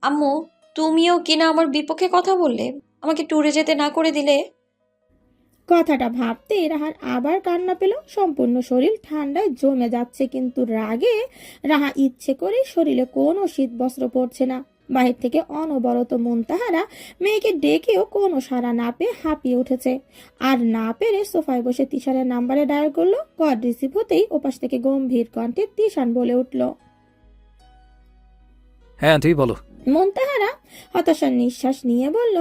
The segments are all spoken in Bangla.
আম্মু, তুমিও কিনা আমার বিপক্ষে কথা বললে, আমাকে ট্যুরে যেতে না করে দিলে। কথাটা ভাবতেই রাহার আবার কান্না পেল। সম্পূর্ণ শরীর ঠান্ডায় জমে যাচ্ছে, কিন্তু রাগে রাহা ইচ্ছে করে শরীরে কোনো শীত বস্ত্র পরছে না। বাহির থেকে অনবরত মুনতাহারা মেয়েকে ডেকেও কোনো সাড়া না পেয়ে হাঁপিয়ে উঠেছে। আর না পেরে সোফায় বসে তিশানের নাম্বারে ডায়াল করলো। কল রিসিভ হতেই ওপাশ থেকে গম্ভীর কণ্ঠে তিশান বলে উঠল, হ্যাঁ আন্টি বলো। মুনতাহারা হতাশার নিঃশ্বাস নিয়ে বলল,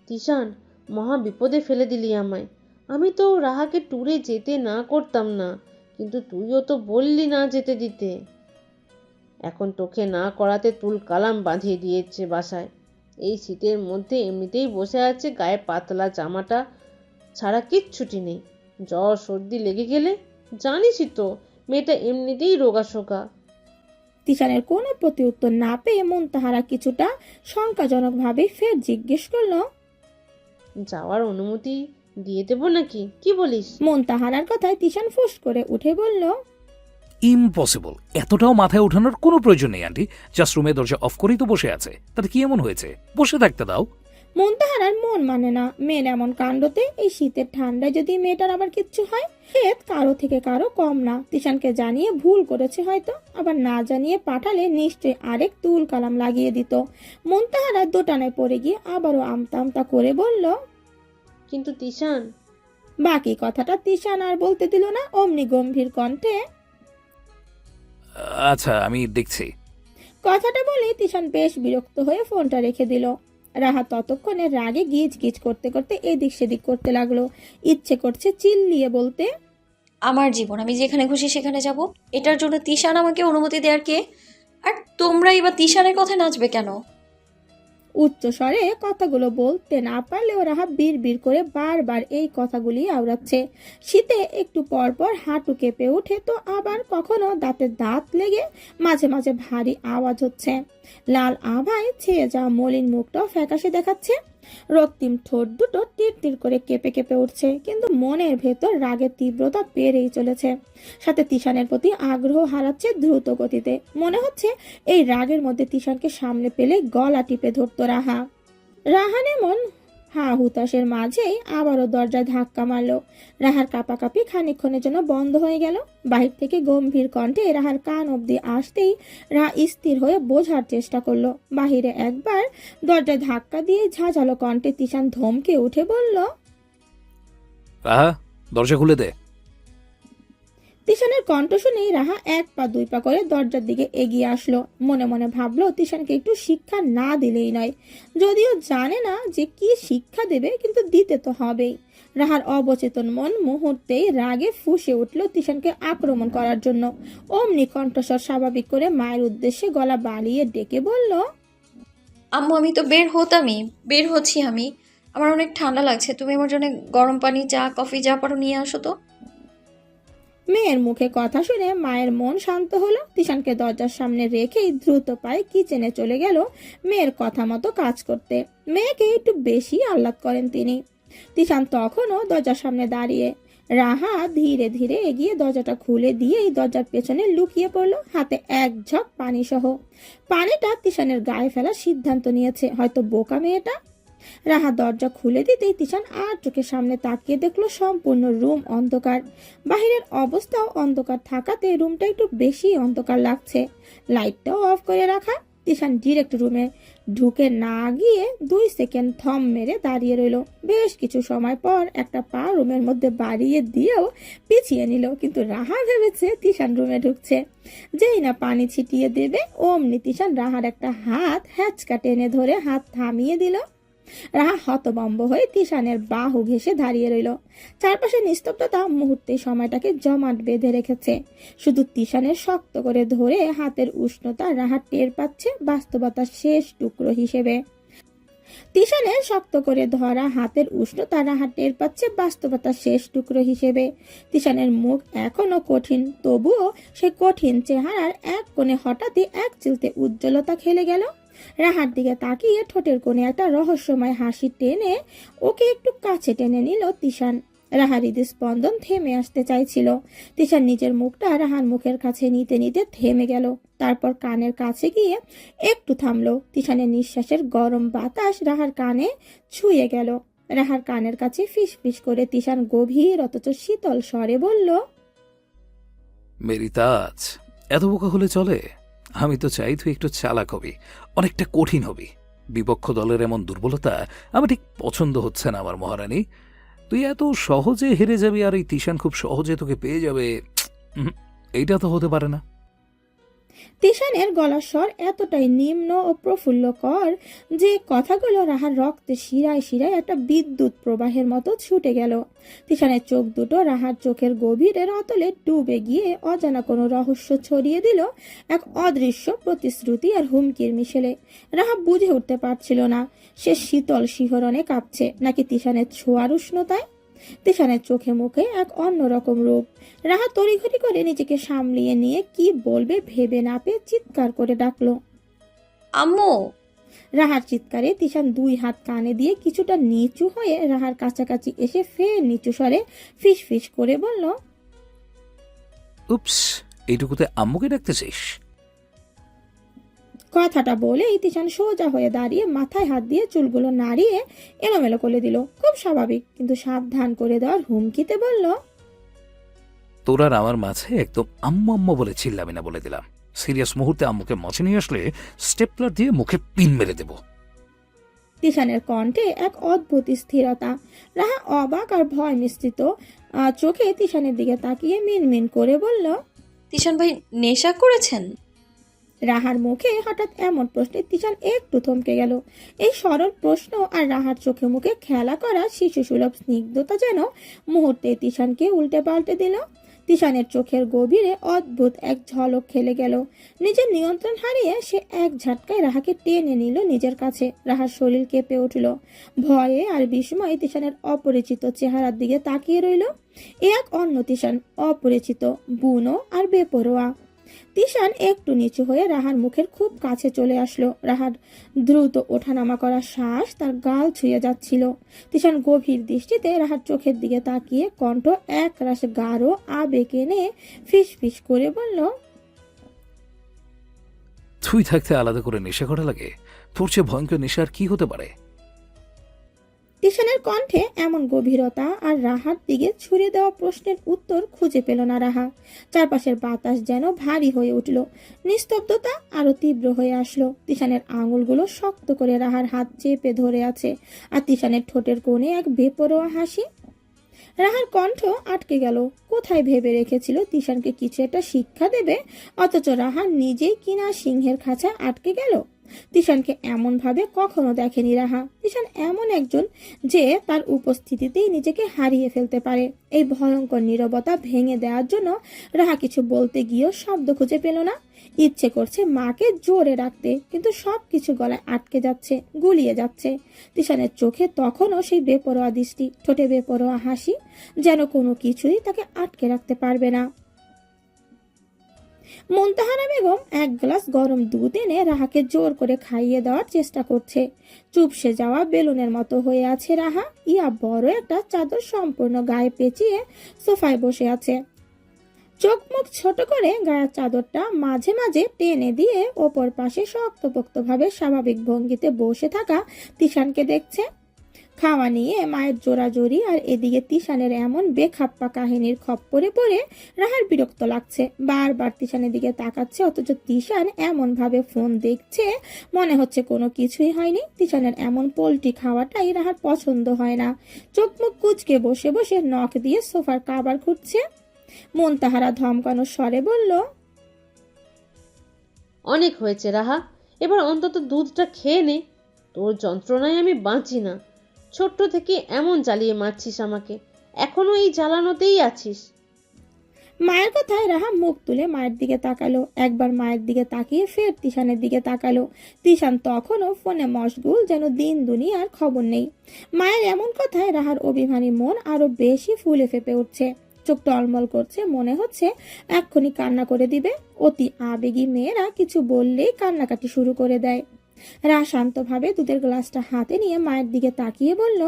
তিশান, মহা বিপদে ফেলে দিলি আমায়। আমি তো রাহাকে ট্যুরে যেতে না করতাম না, কিন্তু তুইও তো বললি না যেতে দিতে। এখন তোকে না করাতে তুল কালাম বাঁধিয়ে দিয়েছে বাসায়। এই শীতের মধ্যে এমনিতেই বসে আছে, গায়ে পাতলা জামাটা ছাড়া কিচ্ছুটি নেই। জ্বর সর্দি লেগে গেলে জানিসই তো, মেয়েটা এমনিতেই রোগাশোকা। তিশানের কোনো প্রত্যুত্তর না পেয়ে মুনতাহারা কিছুটা শঙ্কাজনকভাবে ফের জিজ্ঞেস করলো, যাওয়ার অনুমতি দিয়ে দেবো নাকি, কি বলিস? মুনতাহারার কথায় তিশান ফুস করে উঠে বলল, ইম্পসিবল, এতটাও মাথায় ওঠানোর কোনো প্রয়োজন নেই আন্টি। জাস্ট রুমে দরজা অফ করেই তো বসে আছে, তাতে কি এমন হয়েছে? বসে থাকতে দাও। মুনতাহারার মন মানে না মেয়ের এমন কাণ্ডতে। এই শীতের ঠান্ডায় যদি মেয়েটার আবার কিচ্ছু হয়, ক্ষেত কারো থেকে কারো কম না। তিশানকে জানিয়ে ভুল করেছে হয়তো, আবার না জানিয়ে পাঠালে নিশ্চয়ই আরেক তুল কালাম লাগিয়ে দিত। মুনতাহারা দোটানায় পড়ে গিয়ে আবারও আমতা আমতা করে বলল, কিন্তু তিশান। বাকি কথাটা তিশান আর বলতে দিল না। অমনি গম্ভীর কণ্ঠে আচ্ছা আমি দেখছি। কথাটা বলে তিশান বেশ বিরক্ত হয়ে ফোনটা রেখে দিল। রাহা ততক্ষণে রাগে গিজ গিজ করতে করতে এদিক সেদিক করতে লাগলো। ইচ্ছে করছে চিল্লিয়ে বলতে, আমার জীবন, আমি যেখানে খুশি সেখানে যাব। এটার জন্য তিশান আমাকে অনুমতি দেওয়ার কে? আর তোমরাই বা তিশানের কথায় নাচবে কেন? উচ্চ স্বরে কথাগুলো বলতে না পারলেও রাহা বিড় বিড় করে বারবার এই কথাগুলি আওড়াচ্ছে। শীতে একটু পর পর হাঁটু কেঁপে ওঠে, তো আবার কখনো দাঁতে দাঁত লেগে মাঝে মাঝে ভারী আওয়াজ হচ্ছে। লাল আভায় ছেয়ে যাওয়া মলিন মুখটাও ফ্যাকাশে দেখাচ্ছে। রক্তিম ঠোঁট দুটো তীর তীর করে কেঁপে কেঁপে উঠছে, কিন্তু মনের ভেতর রাগের তীব্রতা বেড়েই চলেছে। সাথে তিশানের প্রতি আগ্রহ হারাচ্ছে দ্রুত গতিতে। মনে হচ্ছে এই রাগের মধ্যে তিশানকে সামনে পেলে গলা টিপে ধরতো রাহা। রাহান এমন হা হুতাশের মাঝেই আবারও দরজায় ধাক্কা মারলো। রাহার কাঁপাকাঁপি খানিকক্ষণের জন্য বন্ধ হয়ে গেল। বাহির থেকে গম্ভীর কণ্ঠে রাহার কান অবধি আসতেই রাহা স্থির হয়ে বোঝার চেষ্টা করলো। বাহিরে একবার দরজায় ধাক্কা দিয়ে ঝাঁঝালো কণ্ঠে তিশান ধমকে উঠে বলল, রাহা, দরজা খুলে দে। তিশানের কণ্ঠ শুনেই রাহা এক পা দুই পা করে দরজার দিকে এগিয়ে আসলো। মনে মনে ভাবলো তিশানকে একটু শিক্ষা না দিলেই নয়। যদিও জানে না যে কি শিক্ষা দেবে, কিন্তু দিতে তো হবেই। রাহার অবচেতন মন মুহূর্তেই রাগে ফুঁসে উঠল তিশানকে আক্রমণ করার জন্য। অমনি কণ্ঠস্বর স্বাভাবিক করে মায়ের উদ্দেশ্যে গলা বাড়িয়ে ডেকে বলল, আম্মু, আমি তো বের হচ্ছি আমি। আমার অনেক ঠান্ডা লাগছে, তুমি আমার জন্য গরম পানি, চা, কফি যা পারো নিয়ে আসো তো। মেয়ের মুখে কথা শুনে মায়ের মন শান্ত হলো। তিশানকে দরজার সামনে রেখেই দ্রুত পায়ে কিচেনে চলে গেল মেয়ের কথা মতো কাজ করতে। মেয়েকে একটু বেশি আহ্লাদ করেন তিনি। তিশান তখনও দরজার সামনে দাঁড়িয়ে। রাহা ধীরে ধীরে এগিয়ে দরজাটা খুলে দিয়েই দরজার পেছনে লুকিয়ে পড়লো, হাতে এক ঝক পানি সহ। পানিটা তিশানের গায়ে ফেলার সিদ্ধান্ত নিয়েছে। হয়তো বোকা মেয়েটা। রাহা দরজা খুলে দিতেই তিশান আর চোখের সামনে তাকিয়ে দেখলো সম্পূর্ণ রুম অন্ধকার। বাহিরের অবস্থাও অন্ধকার থাকাতে রুমটা একটু বেশি অন্ধকার লাগছে। লাইটটাও অফ করে রাখা। তিশান ডিরেক্ট রুমে ঢুকে না গিয়ে 2 সেকেন্ড থম মেরে দাঁড়িয়ে রইল। বেশ কিছু সময় পর একটা পা রুমের মধ্যে বাড়িয়ে দিয়েও পিছিয়ে নিল, কিন্তু রাহা ভেবেছে তিশান রুমে ঢুকছে। যেই না পানি ছিটিয়ে দেবে, অমনি তিশান রাহার একটা হাত হ্যাচকা টেনে ধরে হাত থামিয়ে দিল। রাহা হতভম্ব হয়ে তিশানের বাহু ঘেঁষে দাঁড়িয়ে রইল। চারপাশে নিস্তব্ধতা মুহূর্তে সময়টাকে জমাট বেঁধে রেখেছে। শুধু তিশানের শক্ত করে ধরে হাতের উষ্ণতা রাহা টের পাচ্ছে বাস্তবতার শেষ টুকরো হিসেবে। তিশানের শক্ত করে ধরা হাতের উষ্ণতা রাহা টের পাচ্ছে বাস্তবতার শেষ টুকরো হিসেবে। তিশানের মুখ এখনো কঠিন, তবুও সে কঠিন চেহারার এক কোণে হঠাৎই এক চিলতে উজ্জ্বলতা খেলে গেল। রাহার দিকে তাকিয়ে ঠোঁটের কোণে একটা রহস্যময় হাসি টেনে ওকে একটু কাছে টেনে নিল তিশান। রাহার হৃদস্পন্দন থেমে আসতে চাইছিল। তিশান নিজের মুখটা রাহার মুখের কাছে নিতে নিতে থেমে গেল, তারপর কানের কাছে গিয়ে একটু থামলো। তিশানের নিঃশ্বাসের গরম বাতাস রাহার কানে ছুঁয়ে গেল। রাহার কানের কাছে ফিস ফিস করে তিশান গভীর অথচ শীতল স্বরে বলল, মেরি তাজ, এত বোকা হলে চলে? আমি তো চাই তুই একটু চালাক হবি, অনেকটা কঠিন হবি। বিপক্ষ দলের এমন দুর্বলতা আমার ঠিক পছন্দ হচ্ছে না আমার মহারানী। তুই এত সহজে হেরে যাবি আর এই তিশান খুব সহজে তোকে পেয়ে যাবে, এইটা তো হতে পারে না। তিশানের গলার স্বর এতটাই নিম্ন ও প্রফুল্লকর যে কথাগুলো রাহার রক্তে শিরায় শিরায় একটা বিদ্যুৎ প্রবাহের মতো ছুটে গেল। তিশানের চোখ দুটো রাহার চোখের গভীরের অতলে ডুবে গিয়ে অজানা কোনো রহস্য ছড়িয়ে দিল, এক অদৃশ্য প্রতিশ্রুতি আর হুমকির মিশেলে। রাহা বুঝে উঠতে পারছিল না সে শীতল শিহরণে কাঁপছে নাকি তিশানের ছোঁয়ার উষ্ণতায়। তিশানের চোখে মুখে এক অন্যরকম রূপ। রাহা তড়িঘড়ি করে নিজেকে সামলিয়ে নিয়ে কি বলবে ভেবে না পেয়ে চিৎকার করে ডাকলো, আম্মু! রাহার চিৎকারে তিশান দুই হাত কানে দিয়ে কিছুটা নিচু হয়ে রাহার কাছাকাছি এসে ফের নিচু স্বরে ফিস ফিস করে বলল, উপস, এইটুকুতে আম্মুকে ডাকতেছিস? কথাটা বলেই তিশান সোজা হয়ে দাঁড়িয়ে মাথায় হাত দিয়ে চুলগুলো নাড়িয়ে এলোমেলো করে দিল, খুব স্বাভাবিক কিন্তু সাবধান করে দেওয়ার হুমকিতে বলল, তোর আর আমার মাঝে একদম আম্মু আম্মু বলে চিল্লাবি না বলে দিলাম। সিরিয়াস মুহূর্তে আম্মুকে মচে নিয়ে আসলে স্টেপলার দিয়ে মুখে পিন মেরে দেব। তিশানের কণ্ঠে এক অদ্ভুত স্থিরতা। রাহা অবাক আর ভয় মিশ্রিত চোখে তিশানের দিকে তাকিয়ে মিনমিন করে বলল, তিশান ভাই নেশা করেছেন? রাহার মুখে হঠাৎ এমন প্রশ্নে তিশান একটু থমকে গেল। এই সরল প্রশ্ন আর রাহার চোখে মুখে খেলা করা শিশু সুলভ স্নিগ্ধতা যেন মুহূর্তে তিশানকে উল্টে পাল্টে দিল। তিশানের চোখের গভীরে অদ্ভুত এক ঝলক খেলে গেল। নিজের নিয়ন্ত্রণ হারিয়ে সে এক ঝাটকায় রাহাকে টেনে নিল নিজের কাছে। রাহার শরীর কেঁপে উঠল, ভয়ে আর বিস্ময়ে তিশানের অপরিচিত চেহারার দিকে তাকিয়ে রইল। এ এক অন্য তিশান, অপরিচিত, বুনো আর বেপরোয়া। তিশান একটু নিচু হয়ে রাহার মুখের খুব কাছে চলে আসলো। রাহার দ্রুত ওঠানামা করা শ্বাস তার গাল ছুঁয়ে যাচ্ছিল। তিশান গভীর দৃষ্টিতে রাহার চোখের দিকে তাকিয়ে কণ্ঠ একরাশ গাঢ় আবেগ এনে ফিস ফিস করে বলল, তুই থাকতে আলাদা করে নেশা করা লাগে? তোর চেয়ে ভয়ঙ্কর নেশা আর কি হতে পারে? তিশানের কণ্ঠে এমন গভীরতা আর রাহার দিকে ছুড়ে দেওয়া প্রশ্নের উত্তর খুঁজে পেল না রাহা। চারপাশের বাতাস যেন ভারী হয়ে উঠল, নিস্তব্ধতা আরো তীব্র হয়ে আসলো। তিশানের আঙুলগুলো শক্ত করে রাহার হাত চেপে ধরে আছে, আর তিশানের ঠোঁটের কোণে এক বেপরোয়া হাসি। রাহার কণ্ঠ আটকে গেল। কোথায় ভেবে রেখেছিল তিশানকে কিছু একটা শিক্ষা দেবে, অথচ রাহা নিজেই কিনা সিংহের খাঁচায় আটকে গেল। তিশানকে এমন ভাবে কখনো দেখেনি রাহা। তিশান এমন একজন যে তার উপস্থিতিতেই নিজেকে হারিয়ে ফেলতে পারে। এই ভয়ঙ্কর নীরবতা ভেঙে দেওয়ার জন্য রাহা কিছু বলতে গিয়েও শব্দ খুঁজে পেল না। ইচ্ছে করছে মাকে জোরে রাখতে, কিন্তু সবকিছু গলায় আটকে যাচ্ছে, গুলিয়ে যাচ্ছে। তিশানের চোখে তখনও সেই বেপরোয়া দৃষ্টি, ঠোঁটে বেপরোয়া হাসি, যেন কোনো কিছুই তাকে আটকে রাখতে পারবে না। মুনতাহারা বেগম এক গ্লাস গরম দুধ এনে রাহাকে জোর করে খাইয়ে দেওয়ার চেষ্টা করছে। চুপসে যাওয়া বেলুনের মতো হয়ে আছে রাহা। ইয়া বড় একটা চাদর সম্পূর্ণ গায়ে পেঁচিয়ে সোফায় বসে আছে। চোখ মুখ ছোট করে গায়ের চাদরটা মাঝে মাঝে টেনে দিয়ে ওপর পাশে শক্তপোক্তভাবে স্বাভাবিক ভঙ্গিতে বসে থাকা তিশানকে দেখছে। খাওয়া নিয়ে মায়ের জোরাজোরি আর এদিকে তিশানের এমন বেখাপ্পা কাহিনীর খপ্পরে পড়ে রাহার বিরক্ত লাগছে। বারবার তিশানের দিকে তাকাচ্ছে, অথচ তিশান এমন ভাবে ফোন দেখছে মনে হচ্ছে কোনো কিছুই হয়নি। তিশানের এমন পোল্ট্রি খাওয়াটাই রাহার পছন্দ হয় না। চোখ মুখ কুচকে বসে বসে নখ দিয়ে সোফার কাবার খুঁজছে। মুনতাহারা ধমকানো স্বরে বলল, অনেক হয়েছে রাহা, এবার অন্তত দুধটা খেয়ে নে। তোর যন্ত্রণায় আমি বাঁচি না। ছোট্ট থেকে এমন জ্বালিয়ে মারছিস আমাকে, এখনো এই জ্বালানোতেই আছিস। মায়ের কথায় রাহা মুখ তুলে মায়ের দিকে তাকালো। একবার মায়ের দিকে তাকিয়ে ফের তিশানের দিকে তাকালো। তিশান তখনও ফোনে মশগুল, যেন দিন দুনিয়ার খবর নেই। মায়ের এমন কথায় রাহার অভিমানী মন আরো বেশি ফুলে ফেপে উঠছে। চোখ টলমল করছে, মনে হচ্ছে এক্ষুনি কান্না করে দিবে। অতি আবেগী মেয়েরা কিছু বললেই কান্নাকাটি শুরু করে দেয়। রাহা শান্তভাবে দুধের গ্লাসটা হাতে নিয়ে মায়ের দিকে তাকিয়ে বলল,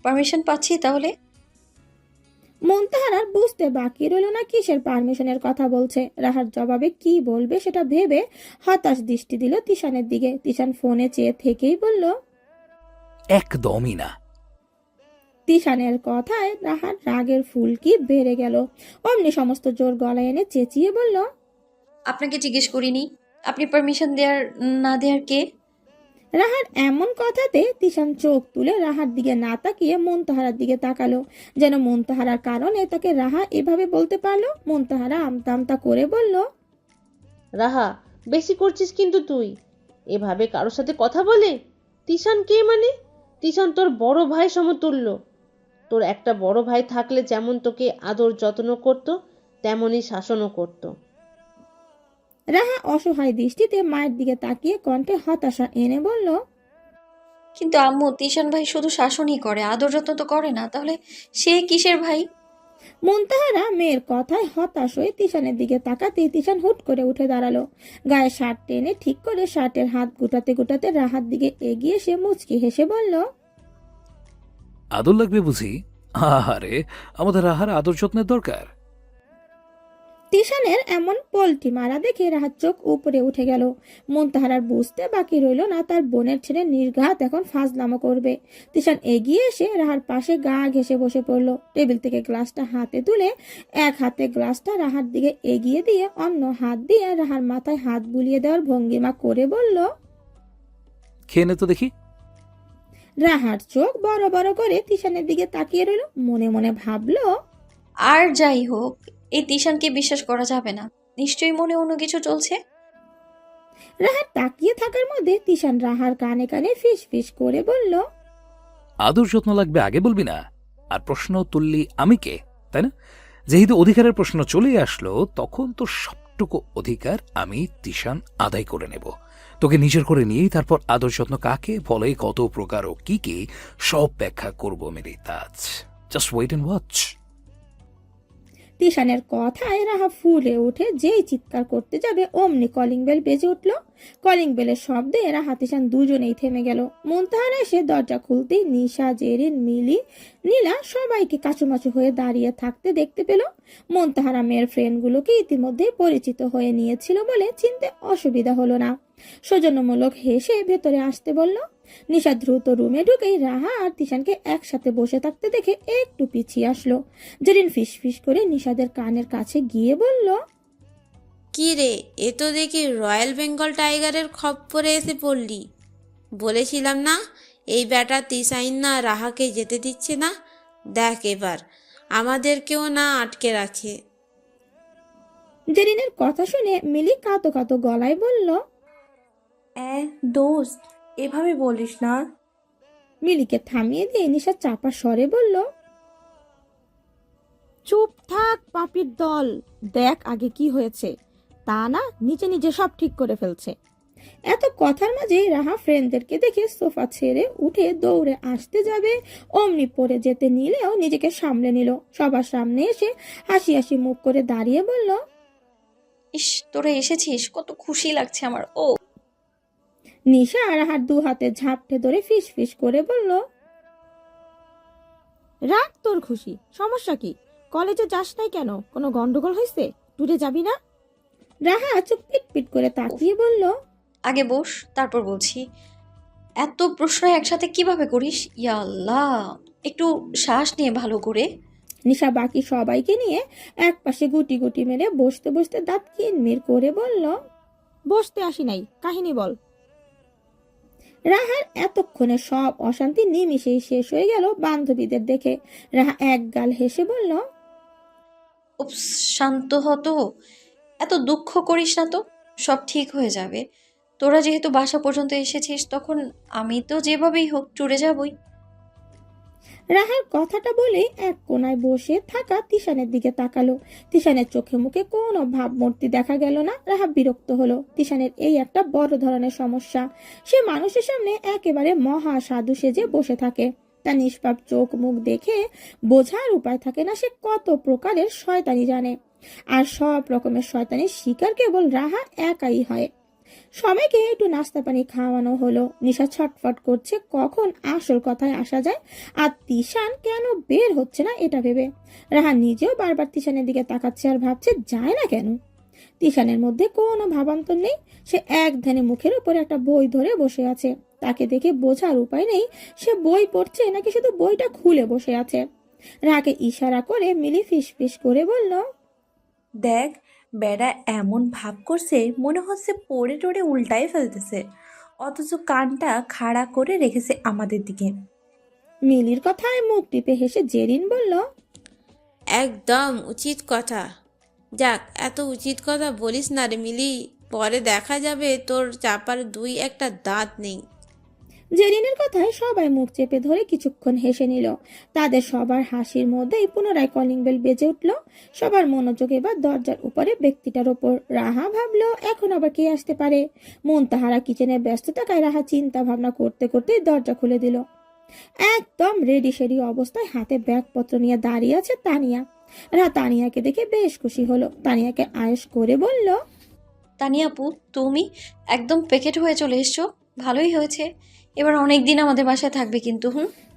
পারমিশন পাচ্ছি তাহলে? মুনতাহার বুঝতে বাকি রইল না কিসের পারমিশনের কথা বলছে। রাহার জবাবে কি বলবে সেটা ভেবে হতাশ দৃষ্টি দিল তিশানের দিকে। তিশান ফোনে চেয়ে থেকেই বলল, একদমই না। তিশানের কথায় রাহার রাগের ফুলকি বেড়ে গেল। অমনি সমস্ত জোর গলায় এনে চেঁচিয়ে বলল, আপনাকে জিজ্ঞেস করিনি, আপনি পারমিশন দেওয়ার না দেওয়ার কে? রাহার এমন কথাতে তিশান চোখ তুলে রাহার দিকে না তাকিয়ে মুনতাহারার দিকে তাকালো, যেন মুনতাহারার কারণে তাকে রাহা এভাবে বলতে পারলো। মুনতাহারা আমতা আমতা করে বলল, রাহা, বেশি করছিস কিন্তু তুই। এভাবে কারোর সাথে কথা বলে? তিশান কে মানে? তিশান তোর বড় ভাই সমতুল্য। তোর একটা বড় ভাই থাকলে যেমন তোকে আদর যত্ন করতো, তেমনই শাসনও করতো। রাহা অসহায় দৃষ্টিতে মায়ের দিকে তাকিয়ে কণ্ঠে হতাশা এনে বলল, কিন্তু আম্মু, তিশান ভাই শুধু শাসনই করে, আদর যত্ন তো করে না। তাহলে সে কিসের ভাই? মুনতাহারা মেয়ের কথায় হতাশ হয়ে তিশানের দিকে তাকাতেই তিশান হুট করে উঠে দাঁড়ালো। গায়ে শার্ট টেনে ঠিক করে শার্টের হাত গুটাতে গুটাতে রাহার দিকে এগিয়ে সে মুচকি হেসে বলল, আদর লাগবে বুঝি? আহারে, আমাদের রাহার আদর যত্নের দরকার। তিশানের এমন পল্টি মারা দেখে রাহার চোখ উপরে উঠে গেল। মুনতাহারার বুঝতে বাকি রইল না তার বোনের ছেলে নির্ঘাত এখন ফাজলামো করবে। তিশান এগিয়ে এসে রাহার পাশে গা ঘেঁষে বসে পড়ল। টেবিল থেকে গ্লাসটা হাতে তুলে এক হাতে গ্লাসটা রাহার দিকে এগিয়ে দিয়ে অন্য হাত দিয়ে রাহার মাথায় হাত বুলিয়ে দেওয়ার ভঙ্গিমা করে বলল, খেয়ে নে তো দেখি। রাহার চোখ বড় বড় করে তিশানের দিকে তাকিয়ে রইল। মনে মনে ভাবল, আর যাই হোক, এই তিশানকে বিশ্বাস করা যাবে না। নিশ্চয়ই মনে অন্য কিছু চলছে। রাহার তাকিয়ে থাকার মধ্যে তিশান রাহার কানে কানে ফিস ফিস করে বলল, আদর যত্ন লাগবে আগে বলবি না? আর প্রশ্ন তুললি আমি কে, তাই না? যেহেতু অধিকারের প্রশ্ন চলে আসলো, তখন তো সবটুকু অধিকার আমি তিশান আদায় করে নেব। তোকে নিজের করে নিয়েই তারপর আদর যত্ন কাকে বলে, কত প্রকার ও কি কি, সব ব্যাখ্যা করবো মেরি তাজ। Just wait and watch. তিশানের কথায় রাহা ফুলে উঠে যেই চিৎকার করতে যাবে অমনি কলিং বেল বেজে উঠল। কলিং বেলের শব্দে রাহা তিশান দুজনেই থেমে গেল। মুনতাহারা এসে দরজা খুলতেই নিশা, জেরিন, মিলি, নীলা সবাইকে কাচুমাচু হয়ে দাঁড়িয়ে থাকতে দেখতে পেল। মুনতাহারা মেয়ের ফ্রেন্ডগুলোকে ইতিমধ্যে পরিচিত হয়ে নিয়েছিল বলে চিনতে অসুবিধা হলো না। সৌজন্যমূলক হেসে ভেতরে আসতে বলল। নিশা দ্রুত রুমে ঢুকেই রাহা আর তিশানকে একসাথে বসে থাকতে দেখে একটু পিছিয়ে আসলো। জেরিন ফিস ফিস করে নিশাদের কানের কাছে গিয়ে বলল, কি রে, এ তো দেখি রয়্যাল বেঙ্গল টাইগারের খপ্পরে এসে পড়লি। বলেছিলাম না, এই ব্যাটা তিসাইন না রাহাকে যেতে দিচ্ছে না। দেখ এবার আমাদেরকেও না আটকে রাখে। জেরিনের কথা শুনে মিলি কাতো কাতো গলায় বলল, দোস্ত, এভাবে বলিস না। মিলিকে থামিয়ে দিয়ে নিশা চাপা স্বরে বলল, চুপ থাক পাপির দল, দেখ আগে কি হয়েছে। তা না নিচে নিজে সব ঠিক করে ফেলছে। এত কথার মাঝেই রাহা ফ্রেন্ডদেরকে দেখে সোফা ছেড়ে উঠে দৌড়ে আসতে যাবে, অমনি পড়ে যেতে নিলেও নিজেকে সামলে নিল। সবার সামনে এসে হাসি হাসি মুখ করে দাঁড়িয়ে বলল, ইস, তোরা এসেছিস, কত খুশি লাগছে আমার। ও নিশা রাহার দু হাতে ঝাপটে ধরে ফিস ফিস করে বলল, রাগ তোর খুশি, সমস্যা কি? কলেজে যাস নাই কেন? কোনো গন্ডগোল হয়েছে? টুরে যাবি না? রাহা চোখ পিট পিট করে তাকিয়ে বলল, আগে বস, তারপর বলছি। এত প্রশ্ন একসাথে কিভাবে করিস? ইয়া আল্লাহ, একটু শ্বাস নিয়ে ভালো করে। নিশা বাকি সবাইকে নিয়ে এক পাশে গুটি গুটি মেরে বসতে বসতে দাঁত কিনমির করে বলল, বসতে আসি নাই, কাহিনী বল। রাহার এতক্ষণে সব অশান্তি নিমিষেই শেষ হয়ে গেল বান্ধবীদের দেখে। রাহা এক গাল হেসে বলল, উপস, শান্ত হতো, এত দুঃখ করিস না তো, সব ঠিক হয়ে যাবে। তোরা যেহেতু বাসা পর্যন্ত এসেছিস, তখন আমি তো যেভাবেই হোক ট্যুরে যাবই। রাহার কথাটা বলে এক কোনায় বসে থাকা তিশানের দিকে তাকালো। তিশানের চোখে মুখে কোনো ভাবমূর্তি দেখা গেল না। রাহা বিরক্ত হলো। তিশানের এই একটা বড় ধরনের সমস্যা। সে মানুষের সামনে একেবারে মহা সাধু সেজে বসে থাকে। তার নিষ্পাপ চোখ মুখ দেখে বোঝার উপায় থাকে না সে কত প্রকারের শয়তানি জানে। আর সব রকমের শয়তানির শিকার কেবল রাহা একাই হয়। সবাইকে একটু নাস্তা পানি খাওয়ানো হলো। নিশা ছটফট করছে কখন আসল কথায় আসা যায়, আর তিশান কেন বের হচ্ছে না এটা ভেবে। রাহা নিজেও বারবার তিশানের দিকে তাকাচ্ছে আর ভাবছে যায় না কেন। তিশানের মধ্যে কোনো ভাবান্তর নেই, সে এক ধ্যানে মুখের উপর একটা বই ধরে বসে আছে। তাকে দেখে বোঝার উপায় নেই সে বই পড়ছে নাকি শুধু বইটা খুলে বসে আছে। রাহাকে ইশারা করে মিলি ফিসফিস করে বলল, দেখ, বেড়া এমন ভাব করছে মনে হচ্ছে পড়ে টড়ে উল্টাই ফেলতেছে, অথচ কানটা খাড়া করে রেখেছে আমাদের দিকে। মিলির কথায় মুখ টিপে হেসে জেরিন বলল, একদম উচিত কথা। যাক, এত উচিত কথা বলিস না রে মিলি, পরে দেখা যাবে তোর চাপার দুই একটা দাঁত নেই। জেরিনের কথায় সবাই মুখ চেপে ধরে কিছুক্ষণ হেসে নিল। তাদের সবার হাসির মধ্যেই পুনরায় কলিং বেল বেজে উঠল। সবার মনোযোগ এবার দরজার উপরে ব্যক্তিটার ওপর। রাহা ভাবলো এখন আবার কে আসতে পারে। মুনতাহারা কিচেনে ব্যস্ত থাকায় রাহা চিন্তা ভাবনা করতে করতে দরজা খুলে দিল। একদম রেডি সেডি অবস্থায় হাতে ব্যাগপত্র নিয়ে দাঁড়িয়ে আছে তানিয়া। রাহা তানিয়াকে দেখে বেশ খুশি হলো। তানিয়াকে আয়েশ করে বলল, তানিয়া আপু, তুমি একদম প্যাকেট হয়ে চলে এসছো, ভালোই হয়েছে। এবার অনেক দিন আমাদের বাসায় থাকবে কিন্তু।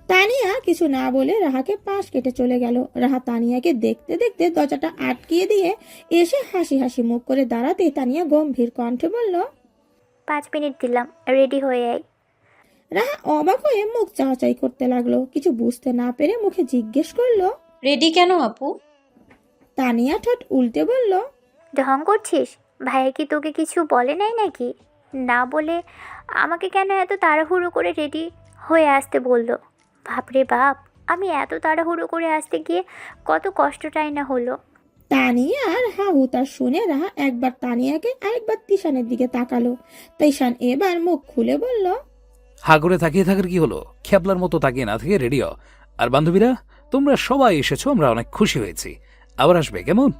তানিয়া কিছু না বলে রাহাকে পাশ কেটে চলে গেল। রাহা তানিয়াকে দেখতে দেখতে দরজাটা আটকিয়ে দিয়ে এসে হাসি হাসি মুখ করে দাঁড়াতে তানিয়া গম্ভীর কণ্ঠে বলল, 5 মিনিট দিলাম, রেডি হয়ে আয়। রাহা অবাক হয়ে মুখ চাওয়াচাই করতে লাগলো। কিছু বুঝতে না পেরে মুখে জিজ্ঞেস করলো। রেডি কেন আপু? তানিয়া ঠোঁট উল্টে বলল, ঢং করছিস? ভাইয়া কি তোকে কিছু বলে নাই নাকি? না বলে আমাকে কেন এত তাড়াহুড়ো করে রেডি হয়ে আসতে বললো? বাপরে বাপ, আমি এত তাড়াহুড়ো করে আসতে গিয়ে কত কষ্টটাই না হলো। তানিয়ার হা হুতাশ শুনে রাহা একবার তানিয়াকে আরেকবার তিশানের দিকে তাকালো। তিশান এবার মুখ খুলে বলল, হা করে তাকিয়ে থাকার কি হলো? খেপলার মতো তাকিয়ে না থেকে রেডি হও। আর বান্ধবীরা, তোমরা সবাই এসেছো, আমরা অনেক খুশি হয়েছি। আবার আসবে কেমন?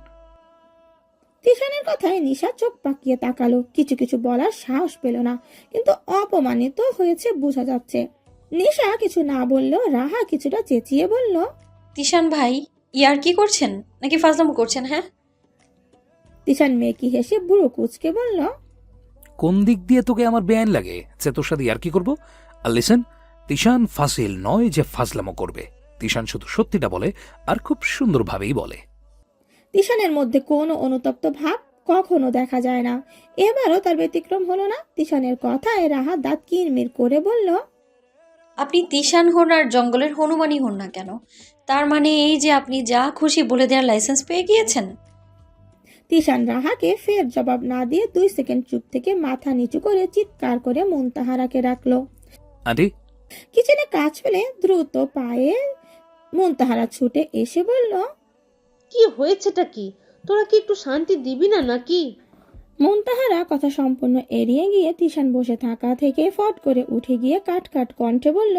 তিশানের কথায় নিশা চোখ পাকিয়ে তাকালো। কিছু কিছু বলার সাহস পেল না, কিন্তু অপমানিত হয়েছে বোঝা যাচ্ছে। নিশা কিছু না বললেও রাহা কিছুটা চেঁচিয়ে বলল, তিশান ভাই, ইয়ার কি করছেন নাকি ফাজলামো করছেন? হ্যাঁ, তিশান মেকি হেসে বুড়ো কুচকে বলল, কোন দিক দিয়ে তোকে আমার বেআইন লাগে যে তোর সাথে আর কি করবো? আর লিসেন, তিশান ফাসিল নয় যে ফাজলামো করবে। তিশান শুধু সত্যিটা বলে, আর খুব সুন্দরভাবেই বলে। তিশানের মধ্যে কোনো অনুতপ্ত ভাব কখনো দেখা যায় না। এবারও তার ব্যতিক্রম হলো না। তিশানের কথায় রাহা দাঁত কিরমির করে বলল, আপনি তিশান হন আর জঙ্গলের হনুমানই হন না কেন, তার মানে এই যে আপনি যা খুশি বলে দেওয়ার লাইসেন্স পেয়ে গিয়েছেন? তিশান রাহাকে ফের জবাব না দিয়ে 2 সেকেন্ড চুপ থেকে মাথা নিচু করে চিৎকার করে মুনতাহারাকে রাখলো। আন্টি, কিচেনে কাজ ফেলে দ্রুত পায়ে মুনতাহারা ছুটে এসে বলল, কি হয়েছেটা কি? তোরা কি একটু শান্তি দিবি না নাকি? মুনতাহারা কথা সম্পূর্ণ এড়িয়ে গিয়ে তিশান বসে থাকা থেকে ফট করে উঠে গিয়ে কাট কাট কণ্ঠে বলল,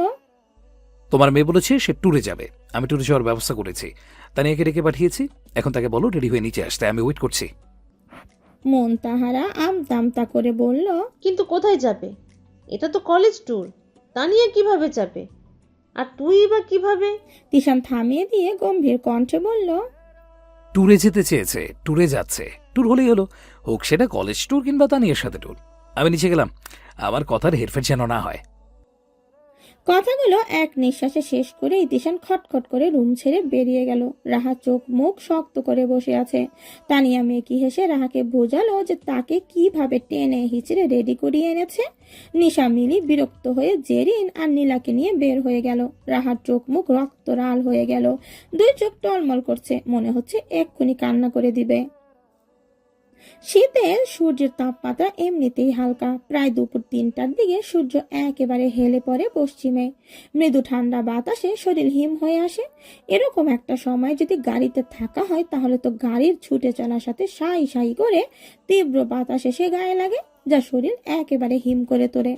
তোমার মেয়ে বলেছে সে ট্যুরে যাবে। আমি ট্যুরে যাওয়ার ব্যবস্থা করেছি, তানিয়াকে ডেকে পাঠিয়েছি। এখন তাকে বলো রেডি হয়ে নিচে আসতে, আমি ওয়েট করছি। মুনতাহারা আমতামতা করে বলল, কিন্তু কোথায় যাবে? এটা তো কলেজ ট্যুর, তানিয়া কিভাবে যাবে? আর তুই বা কিভাবে? তিশান থামিয়ে দিয়ে গম্ভীর কণ্ঠে বলল, ট্যুরে যেতে চেয়েছে, ট্যুরে যাচ্ছে। ট্যুর হলেই হলো, হোক সেটা কলেজ ট্যুর কিংবা তানিয়ার সাথে ট্যুর। আমি নিচে গেলাম, আমার কথার হেরফের যেন না হয়। কথাগুলো এক নিঃশ্বাসে শেষ করে তিশান খটখট করে রুম ছেড়ে বেরিয়ে গেল। রাহা চোখ মুখ শক্ত করে বসে আছে। তানিয়া মেকি হেসে রাহাকে বোঝালো যে তাকে কিভাবে টেনে হিচড়ে রেডি করিয়ে এনেছে। নিশা মিলি বিরক্ত হয়ে জেরিন আর নীলাকে নিয়ে বের হয়ে গেল। রাহার চোখ মুখ রক্ত লাল হয়ে গেল, 2 চোখ টলমল করছে, মনে হচ্ছে এক্ষুনি কান্না করে দিবে। শীতের সূর্যের তাপমাত্রা এমনিতেই হালকা। প্রায় দুপুর 3টার দিকে সূর্য একেবারে হেলে পড়ে পশ্চিমে। মৃদু ঠান্ডা বাতাসে শরীর হিম হয়ে আসে। এরকম একটা সময় যদি গাড়িতে থাকা হয় তাহলে তো গাড়ির ছুটে চলার সাথে সাই সাই করে তীব্র বাতাস এসে গায়ে লাগে, যা শরীর একেবারে হিম করে তোলে।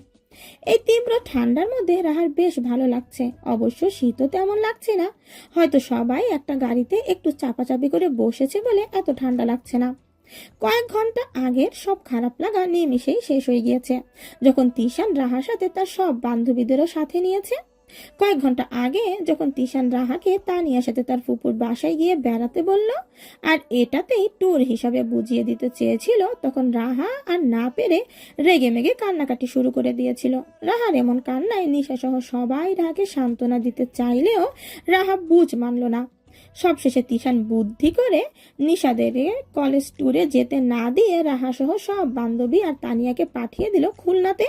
এই তীব্র ঠান্ডার মধ্যে রাহার বেশ ভালো লাগছে। অবশ্য শীতও তেমন লাগছে না। হয়তো সবাই একটা গাড়িতে একটু চাপাচাপি করে বসেছে বলে এত ঠান্ডা লাগছে না। কয়েক ঘন্টা আগের সব খারাপ লাগা নিমিষেই শেষ হয়ে গিয়েছে। যখন তিশান রাহার সাথে তার সব বান্ধবীদেরও সাথে নিয়েছে, কয়েক ঘন্টা আগে যখন তিশান রাহাকে তানিয়ার সাথে তার ফুপুর বাসায় গিয়ে বেড়াতে বলল আর এটাতেই ট্যুর হিসাবে বুঝিয়ে দিতে চেয়েছিল, তখন রাহা আর না পেরে রেগে মেগে কান্নাকাটি শুরু করে দিয়েছিল। রাহার এমন কান্নায় নিশা সহ সবাই রাহাকে সান্ত্বনা দিতে চাইলেও রাহা বুঝ মানল না। সবশেষে তিশান বুদ্ধি করে নিশাদের কলেজ ট্যুরে যেতে না দিয়ে রাহা সহ সব বান্ধবী আর তানিয়াকে পাঠিয়ে দিল খুলনাতে,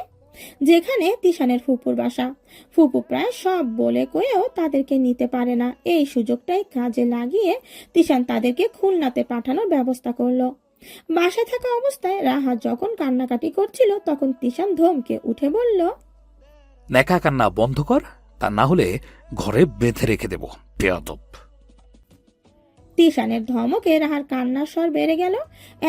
যেখানে তিশানের ফুপুর বাসা। ফুপু প্রায় সব বলে কয়েও তাদেরকে নিতে পারে না। এই সুযোগটাই কাজে লাগিয়ে তিশান তাদেরকে খুলনাতে পাঠানোর ব্যবস্থা করলো। বাসায় থাকা অবস্থায় রাহা যখন কান্নাকাটি করছিল তখন তিশান ধমকে উঠে বলল, নেকা কান্না বন্ধ কর, তা না হলে ঘরে বেঁধে রেখে দেব, বেয়াদব। তিশানের ধমকে রাহার কান্নার স্বর বেড়ে গেল।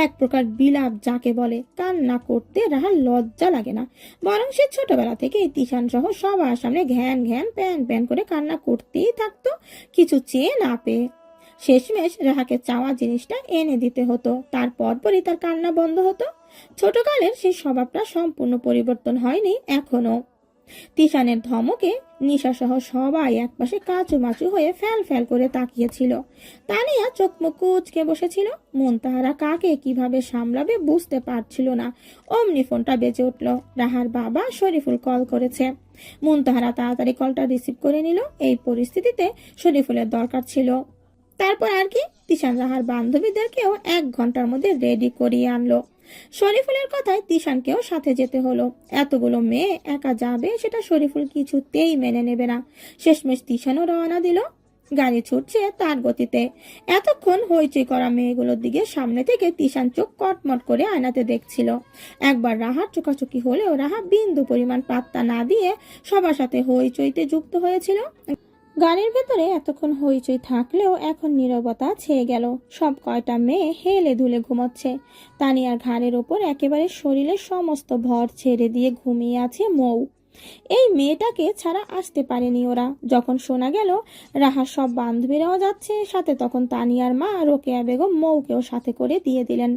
এক প্রকার বিলাপ যাকে বলে। কান্না করতে রাহার লজ্জা লাগে না, বরং সে ছোটবেলা থেকেই তিশান সহ সবার সামনে ঘ্যান ঘ্যান প্যান প্যান করে কান্না করতেই থাকতো, কিছু চেয়ে না পেয়ে। শেষমেশ রাহাকে চাওয়া জিনিসটা এনে দিতে হতো, তারপরই তার কান্না বন্ধ হতো। ছোটকালের সেই স্বভাবটা সম্পূর্ণ পরিবর্তন হয়নি এখনো। তিশানের ধমকে নিশা সহ সবাই একপাশে কাচুমাচু হয়ে ফ্যাল ফ্যাল করে তাকিয়েছিল। তানিয়া চোখ মুখ কুঁচকে বসেছিল। মুনতাহারা কাকে কিভাবে সামলাবে বুঝতে পারছিল না। অমনি ফোনটা বেজে উঠল। রাহার বাবা শরীফুল কল করেছে। মুনতাহারা তাড়াতাড়ি কলটা রিসিভ করে নিল। এই পরিস্থিতিতে শরীফুলের দরকার ছিল। তারপর আর কি, তিশান রাহার বান্ধবীদেরকেও 1 ঘন্টার মধ্যে রেডি করিয়ে আনলো। শরীফুলের কথায় তিশানকেও সাথে যেতে হলো। এতগুলো মেয়ে একা যাবে সেটা শরীফুল কিছুতেই মেনে নেবে না। শেষমেশ তিশানও রওনা দিল। গাড়ি ছুটছে তার গতিতে। এতক্ষণ হইচই করা মেয়েগুলোর দিকে সামনে থেকে তিশান চোখ কটমট করে আয়নাতে দেখছিল। একবার রাহার চোখাচোখি হলেও রাহা বিন্দু পরিমাণ পাত্তা না দিয়ে সবার সাথে হইচইতে যুক্ত হয়েছিল। গাড়ির ভেতরে এতক্ষণ হইচই থাকলেও এখন নীরবতা ছেয়ে গেল। সব কয়টা মেয়ে হেলে ধুলে ঘুমাচ্ছে। তানিয়ার ঘাড়ের ওপর একেবারে শরীরের সমস্ত ভর ছেড়ে দিয়ে ঘুমিয়ে আছে মৌ। এই মেয়েটাকে ছাড়া আসতে পারেনি ওরা। যখন শোনা গেল রাহার সব বান্ধবীরাও যাচ্ছে সাথে, তখন তানিয়ার মা রোকেয়া বেগম মৌকেও সাথে করে দিয়ে দিলেন।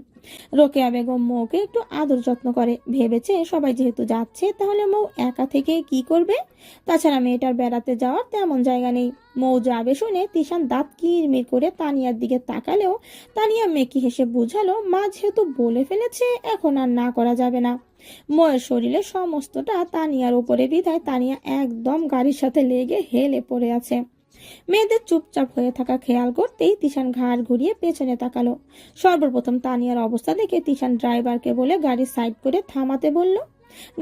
রোকেয়া বেগম মৌকে একটু আদর যত্ন করে। ভেবেছে সবাই যেহেতু যাচ্ছে তাহলে মৌ একা থেকে কি করবে, তাছাড়া মেয়েটার বেড়াতে যাওয়ার তেমন জায়গা নেই। মৌ যাবে শুনে তিশান দাঁত কিরমির করে তানিয়ার দিকে তাকালেও তানিয়া মেকি হেসে বুঝালো মা যেহেতু বলে ফেলেছে এখন আর না করা যাবে না। ময়ের শরীরে সমস্তটা তানিয়ার উপরে বিধায় তানিয়া একদম গাড়ির সাথে লেগে হেলে পড়ে আছে। মেয়েদের চুপচাপ হয়ে থাকা খেয়াল করতেই তিশান ঘাড় ঘুরিয়ে পেছনে তাকালো। সর্বপ্রথম তানিয়ার অবস্থা দেখে তিশান ড্রাইভারকে বলে গাড়ি সাইড করে থামাতে বলল।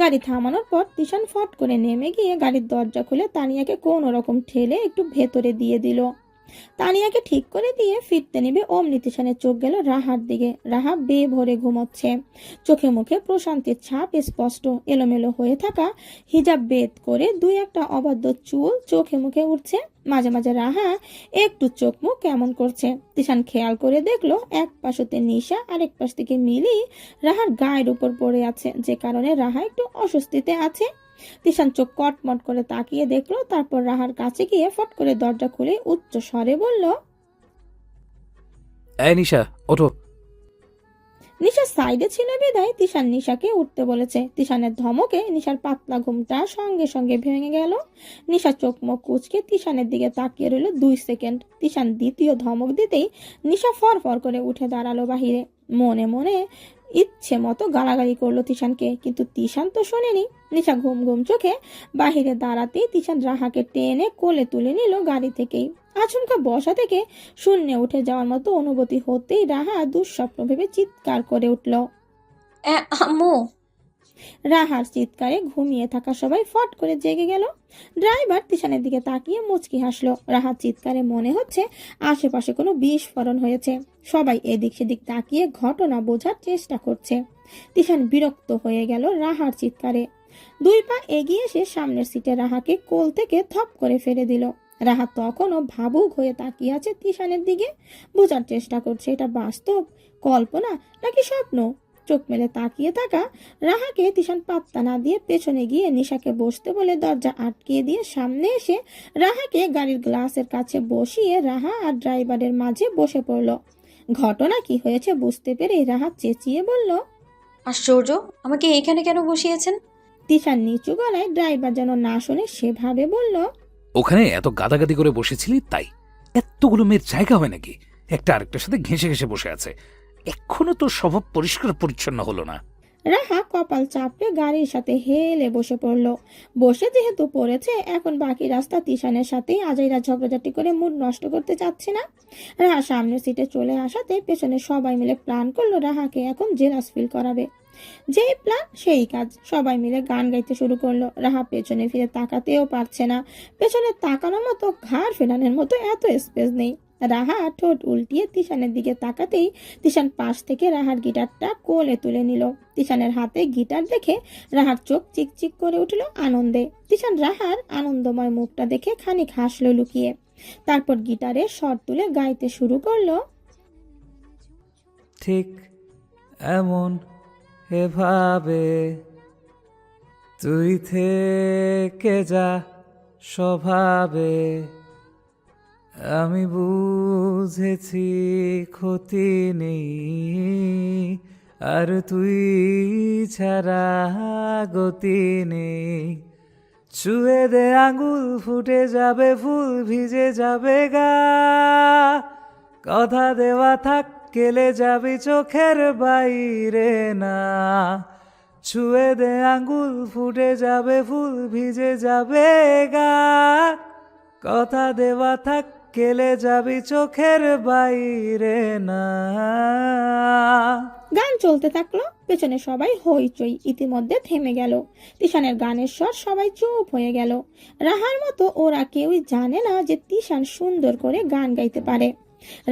গাড়ি থামানোর পর তিশান ফট করে নেমে গিয়ে গাড়ির দরজা খুলে তানিয়াকে কোনো রকম ঠেলে একটু ভেতরে দিয়ে দিল। তানিয়াকে ঠিক করে দিয়ে ফিরতে নেবে অমনি তিশানের চোখ গেল রাহার দিকে। রাহা বেভরে ঘুমোচ্ছে। চোখে মুখে প্রশান্তির ছাপ স্পষ্ট। এলোমেলো হয়ে থাকা হিজাব বেদ করে 2-1টা অবাধ্য চুল চোখে মুখে উঠছে। মাঝে মাঝে রাহা একটু চোখ মুখ কেমন করছে। তিশান খেয়াল করে দেখলো এক পাশতে নিশা আরেক পাশ থেকে মিলি রাহার গায়ের উপর পড়ে আছে, যে কারণে রাহা একটু অস্বস্তিতে আছে। তিশান চোখ কটমট করে তাকিয়ে দেখলো, তারপর রাহার কাছে গিয়ে ফট করে দরজা খুলে উচ্চ স্বরে বলল, এই নিশা ওঠো। নিশা সাইডে ছিল বিধায় তিশান নিশাকে উঠতে বলেছে। তিশানের ধমকে নিশার পাতলা ঘুমটা সঙ্গে সঙ্গে ভেঙে গেল। নিশা চোখ মুখ কুচকে তিশানের দিকে তাকিয়ে রইল 2 সেকেন্ড। তিশান দ্বিতীয় ধমক দিতেই নিশা ফর করে উঠে দাঁড়ালো বাহিরে। মনে মনে ইচ্ছে মতো গালাগালি করলো তিশানকে, কিন্তু তিশান তো শোনেনি। নিশা ঘুম ঘুম চোখে বাহিরে দাঁড়াতেই তিশান রাহাকে টেনে কোলে তুলে নিল গাড়ি থেকেই। আচমকা বসা থেকে শূন্যে উঠে যাওয়ার মতো অনুভূতি হতেই রাহা দুঃস্বপ্ন ভেবে চিৎকার করে উঠল। আম্মু! রাহার চিৎকারে ঘুমিয়ে থাকা সবাই ফট করে জেগে গেল। ড্রাইভার তিশানের দিকে তাকিয়ে মুচকি হাসলো। রাহার চিৎকারে মনে হচ্ছে আশেপাশে কোনো বিস্ফোরণ হয়েছে। সবাই এদিক সেদিক তাকিয়ে ঘটনা বোঝার চেষ্টা করছে। তিশান বিরক্ত হয়ে গেল রাহার চিৎকারে। 2 পা এগিয়ে এসে সামনের সিটে রাহাকে কোল থেকে থপ করে ফেলে দিল। রাহা তখনও ভাবুক হয়ে তাকিয়ে আছে তিশানের দিকে। বোঝার চেষ্টা করছে এটা বাস্তব, কল্পনা নাকি স্বপ্ন। চোখ মেলে তাকিয়ে থাকা রাহাকে তিশান পাত্তা না দিয়ে পেছনে গিয়ে নিশাকে বসতে বলে দরজা আটকিয়ে দিয়ে সামনে এসে রাহাকে গাড়ির গ্লাসের কাছে বসিয়ে রাহা আর ড্রাইভারের মাঝে বসে পড়ল। ঘটনা কি হয়েছে বুঝতে পেরে রাহা চেঁচিয়ে বলল, আশ্চর্য, আমাকে এখানে কেন বসিয়েছেন? তিশান নিচু গলায় ড্রাইভার যেন না শোনে সেভাবে বলল, ওখানে এত গাদাগাদি করে বসেছিলি তাই। এতগুলো মেয়ের জায়গা হয় নাকি? একটা আরেকটার সাথে ঘেঁষে ঘেঁষে বসে আছে। এখনো তোর স্বভাব পরিষ্কার পরিচ্ছন্ন হলো না। রাহা কপাল চাপড়ে গাড়ির সাথে হেলে বসে পড়ল। বসে যেহেতু পড়েছে, এখন বাকি রাস্তা তিশানের সাথেই আজাইরা ঝগড়াঝাটি করে মুড নষ্ট করতে চাচ্ছে না। রাহা সামনের সিটে চলে আসাতে পেছনে সবাই মিলে প্ল্যান করলো রাহাকে এখন জেলাস ফিল করাবে। যেই প্ল্যান সেই কাজ, সবাই মিলে গান গাইতে শুরু করলো। রাহা পেছনে ফিরে তাকাতেও পারছে না, পেছনে তাকানোর মতো ঘাড় ফেরানোর মতো এত স্পেস নেই। রাহা ঠোঁট উল্টিয়ে তিশানের দিকে তাকাতেই তিশান পাশ থেকে রাহার গিটারটা কোলে তুলে নিল। তিশানের হাতে গিটার দেখে রাহার চোখ চিকচিক করে উঠল আনন্দে। তিশান রাহার আনন্দময় মুখটা দেখে খানিক হাসলো লুকিয়ে, তারপর গিটারের স্বর তুলে গাইতে শুরু করলো। ঠিক এমন এভাবে তুই থেকে যা স্বভাবে, আমি বুঝেছি ক্ষতি নেই, আর তুই ছাড়া গতি নেই। ছুঁয়ে দে আঙুল, ফুটে যাবে ফুল, ভিজে যাবে গা, কথা দেওয়া থাক, কেলে যাবি চোখের বাইরে না। ছুঁয়ে দে আঙুল, ফুটে যাবে ফুল, ভিজে যাবে গা, কথা দেওয়া থাক, কেলে যাবি চোখের বাইরে না। গান চলতে থাকলো, পেছনে সবাই হইচই ইতিমধ্যে থেমে গেল। তিশানের গানের স্বর সবাই চুপ হয়ে গেল। রাহার মতো ওরা কেউই জানে না যে তিশান সুন্দর করে গান গাইতে পারে।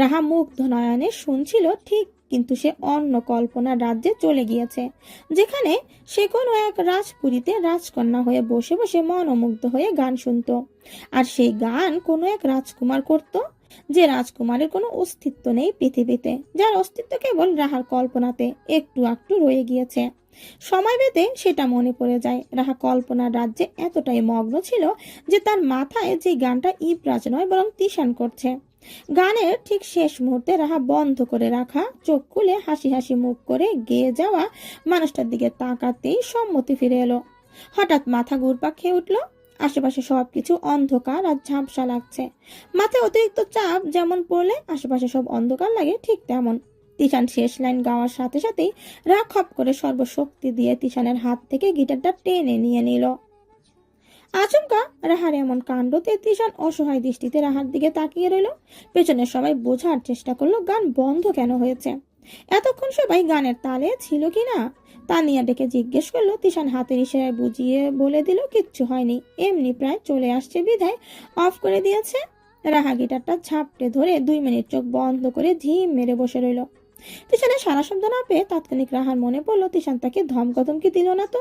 রাহা মুগ্ধ নয়নে শুনছিল ঠিক, কিন্তু সে অন্য কল্পনার রাজ্যে চলে গিয়েছে, যেখানে সে কোনো এক রাজপুরীতে রাজকন্যা হয়ে বসে বসে মনোমুগ্ধ হয়ে গান শুনতো। আর সেই গান কোনো এক রাজকুমার করত, যে রাজকুমারের কোনো অস্তিত্ব নেই পৃথিবীতে, যার অস্তিত্ব কেবল রাহার কল্পনাতে একটু একটু রয়ে গিয়েছে। সময় পেতে সেটা মনে পড়ে যায়। রাহা কল্পনার রাজ্যে এতটাই মগ্ন ছিল যে তার মাথায় যে গানটা ইবরাজ নয় বরং তিশান করছে। গানের ঠিক শেষ মুহূর্তে রাহা বন্ধ করে রাখা চোখ খুলে হাসি হাসি মুখ করে গেয়ে যাওয়া মানুষটার দিকে তাকাতেই সম্মতি ফিরে এলো। হঠাৎ মাথা ঘুরপাক খেয়ে উঠল। আশেপাশে সবকিছু অন্ধকার আর ঝাপসা লাগছে। মাথায় অতিরিক্ত চাপ যেমন পড়লে আশেপাশে সব অন্ধকার লাগে, ঠিক তেমন। তিশান শেষ লাইন গাওয়ার সাথে সাথেই রাহা খপ করে সর্বশক্তি দিয়ে তিশানের হাত থেকে গিটারটা টেনে নিয়ে নিল। আচমকা রাহার এমন কাণ্ডতে তিশান অসহায় দৃষ্টিতে রাহার দিকে তাকিয়ে রইল। পেছনের সবাই বোঝার চেষ্টা করলো গান বন্ধ কেন হয়েছে। এতক্ষণ সবাই গানের তালে ছিল কি না তানিয়া ডেকে জিজ্ঞেস করলো। তিশান হাতের ইশারায় বুঝিয়ে বলে দিল কিচ্ছু হয়নি, এমনি প্রায় চলে আসছে বিধায় অফ করে দিয়েছে। রাহা গিটারটা ঝাপটে ধরে 2 মিনিট চোখ বন্ধ করে ঝিম মেরে বসে রইল। তিশানের সারা শব্দ না পেয়ে তাৎক্ষণিক রাহার মনে পড়লো তিশান তাকে ধমকাধমকি দিল না তো।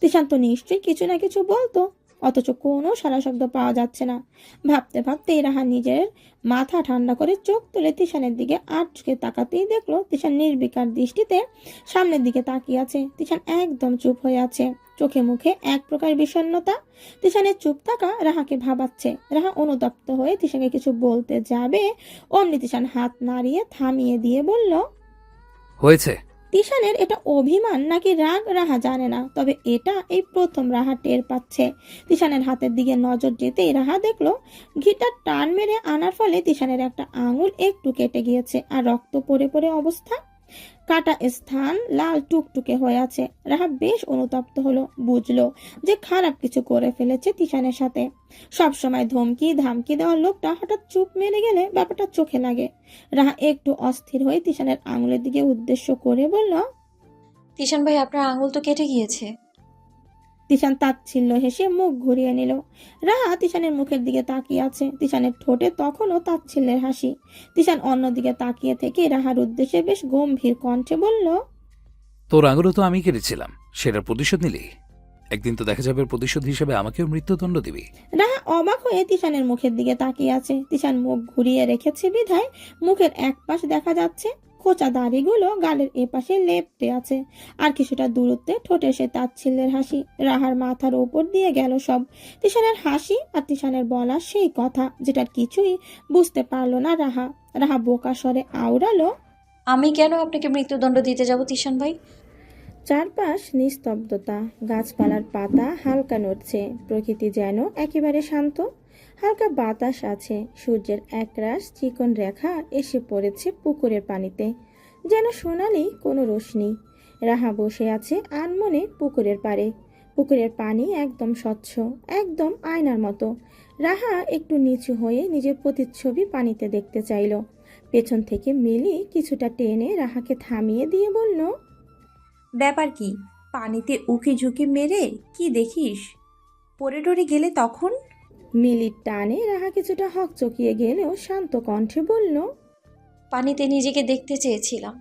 তিশান তো নিশ্চয়ই কিছু না কিছু বলতো, অথচ কোনো সারা শব্দ পাওয়া যাচ্ছে না। ভাবতে ভাবতে রাহা নিজের মাথা ঠান্ডা করে চোখ তুলে তিশানের দিকে আটকে তাকাতেই দেখলো তিশান নির্বিকার দৃষ্টিতে সামনের দিকে তাকিয়ে আছে। তিশান একদম চুপ হয়ে আছে, চোখে মুখে এক প্রকার বিষণ্ণতা। তিশানের চুপ থাকা রাহাকে ভাবাচ্ছে। রাহা অনুতপ্ত হয়ে তিশানকে কিছু বলতে যাবে, অমনি তিশান হাত নাড়িয়ে থামিয়ে দিয়ে বলল, হয়েছে। তিশানের এটা অভিমান নাকি রাগ রাহা জানে না, তবে এটা এই প্রথম রাহা টের পাচ্ছে। তিশানের হাতের দিকে নজর যেতেই রাহা দেখলো গিটার টান মেরে আনার ফলে তিশানের একটা আঙুল একটু কেটে গিয়েছে আর রক্ত পড়ে পড়ে অবস্থা। কাটা স্থান লাল টুকটুকে হয়ে আছে। রাহা বেশ অনুতপ্ত হলো, বুঝলো যে খারাপ কিছু করে ফেলেছে তিশানের সাথে। সব সময় ধমকি ধামকি দেওয়ার লোকটা হঠাৎ চুপ মেরে গেলে ব্যাপারটা চোখে লাগে। রাহা একটু অস্থির হয়ে তিশানের আঙুলের দিকে উদ্দেশ্য করে বলল, তিশান ভাই, আপনার আঙুল তো কেটে গিয়েছে। তিশান তাচ্ছিল্য হেসে মুখ ঘুরিয়ে নিল। রাহা তিশানের মুখের দিকে তাকিয়ে আছে। তিশানের ঠোঁটে তখনও তাচ্ছিল্যের হাসি। তিশান অন্যদিকে তাকিয়ে থেকে রাহার উদ্দেশ্যে বেশ গম্ভীর কণ্ঠে বলল, তোর আঙুলও তো আমি কেটেছিলাম, সেটার প্রতিশোধ নিলি? একদিন তো দেখা যাবে প্রতিশোধ হিসেবে আমাকেও মৃত্যুদণ্ড দিবি। রাহা অবাক হয়ে তিশানের মুখের দিকে তাকিয়ে আছে। তিশান মুখ ঘুরিয়ে রেখেছে বিধায় মুখের এক পাশ দেখা যাচ্ছে। খোঁচা দাড়িগুলো গালের এপাশে লেপ্টে আছে, আর কিছুটা দূরত্বে ঠোঁটে সে তাচ্ছিল্যের হাসি। রাহার মাথার ওপর দিয়ে গেল সব। তিশানের হাসি আর তিশানের বলা সেই কথা, যেটার কিছুই বুঝতে পারলো না রাহা। রাহা বোকা স্বরে আওড়ালো, আমি কেন আপনাকে মৃত্যুদণ্ড দিতে যাব তিশান ভাই? চারপাশ নিস্তব্ধতা, গাছপালার পাতা হালকা নড়ছে, প্রকৃতি যেন একেবারে শান্ত। হালকা বাতাস আছে, সূর্যের একরাশ চিকন রেখা এসে পড়েছে পুকুরের পানিতে, যেন সোনালি কোনো রোশনি। রাহা বসে আছে আনমনে পুকুরের পাড়ে। পুকুরের পানি একদম স্বচ্ছ, একদম আয়নার মতো। রাহা একটু নিচু হয়ে নিজের প্রতিচ্ছবি পানিতে দেখতে চাইল। পেছন থেকে মিলি কিছুটা টেনে রাহাকে থামিয়ে দিয়ে বলল, ব্যাপার কি? পানিতে উকি ঝুঁকি মেরে কি দেখিস? পড়ে টরে গেলে তখন? মিলির টানে রাহা কিছুটা হকচকিয়ে গেলেও শান্ত কণ্ঠে বলল, পানিতে নিজেকে দেখতে চেয়েছিলাম।